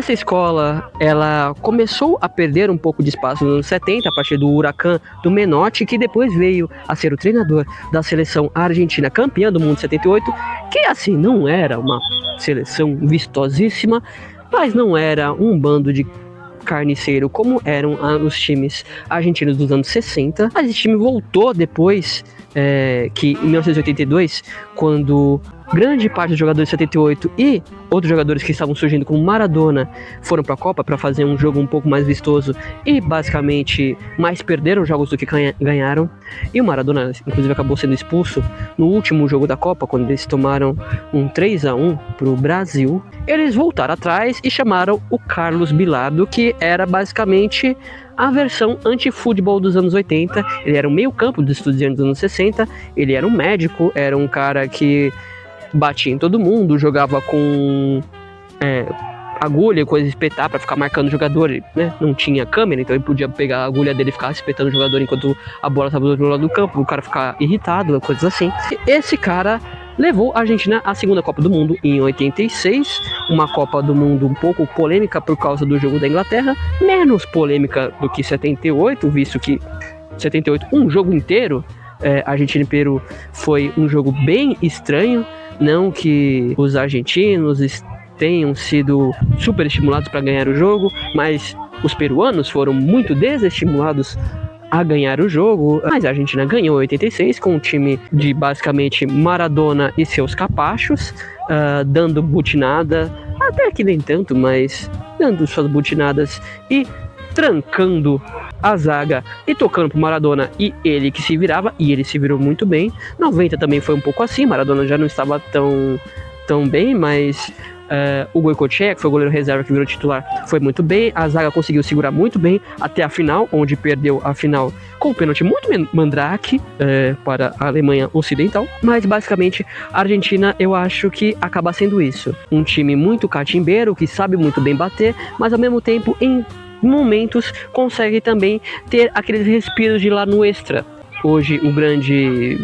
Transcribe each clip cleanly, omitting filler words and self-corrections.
Essa escola, ela começou a perder um pouco de espaço nos anos 70, a partir do Huracan do Menotti, que depois veio a ser o treinador da seleção argentina campeã do mundo 78, que assim, não era uma seleção vistosíssima, mas não era um bando de carniceiro como eram os times argentinos dos anos 60. Mas esse time voltou depois, que em 1982, quando grande parte dos jogadores de 78 e outros jogadores que estavam surgindo como Maradona foram para a Copa para fazer um jogo um pouco mais vistoso e basicamente mais perderam jogos do que ganharam. E o Maradona inclusive acabou sendo expulso no último jogo da Copa, quando eles tomaram um 3-1 pro Brasil. Eles voltaram atrás e chamaram o Carlos Bilardo, que era basicamente a versão anti-futebol dos anos 80. Ele era um meio-campo dos estudiantes dos anos 60, ele era um médico, era um cara que batia em todo mundo, jogava com agulha, coisa de espetar pra ficar marcando o jogador, né? Não tinha câmera, então ele podia pegar a agulha dele e ficar espetando o jogador enquanto a bola estava do outro lado do campo, o cara ficar irritado, coisas assim. Esse cara levou a Argentina à segunda Copa do Mundo em 86, uma Copa do Mundo um pouco polêmica por causa do jogo da Inglaterra, menos polêmica do que 78, visto que 78, um jogo inteiro, Argentina e Peru, foi um jogo bem estranho. Não que os argentinos tenham sido super estimulados para ganhar o jogo, mas os peruanos foram muito desestimulados a ganhar o jogo. Mas a Argentina ganhou em 86 com um time de basicamente Maradona e seus capachos, dando butinada, até que nem tanto, mas dando suas butinadas e trancando a zaga e tocando pro Maradona, e ele que se virava, e ele se virou muito bem. 90 também foi um pouco assim, Maradona já não estava tão bem, mas o Goicoechea, que foi o goleiro reserva que virou titular, foi muito bem. A zaga conseguiu segurar muito bem até a final, onde perdeu a final com um pênalti muito mandrake para a Alemanha Ocidental. Mas basicamente a Argentina, eu acho que acaba sendo isso, um time muito catimbeiro, que sabe muito bem bater, mas ao mesmo tempo em momentos consegue também ter aqueles respiros de La Nuestra. Hoje o grande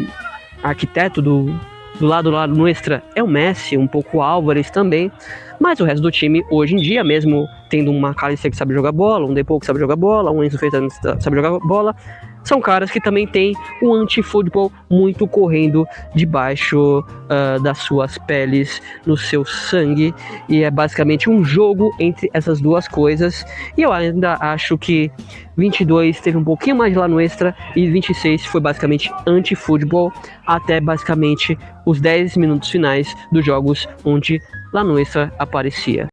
arquiteto do lado Nuestra é o Messi, um pouco o Álvares também, mas o resto do time hoje em dia, mesmo tendo um McAllister que sabe jogar bola, um Depou que sabe jogar bola, um Enzo Fernandes que sabe jogar bola, são caras que também têm o anti-futebol muito correndo debaixo das suas peles, no seu sangue, e é basicamente um jogo entre essas duas coisas. E eu ainda acho que 22 teve um pouquinho mais de La Nuestra e 26 foi basicamente anti-futebol, até basicamente os 10 minutos finais dos jogos onde La Nuestra aparecia.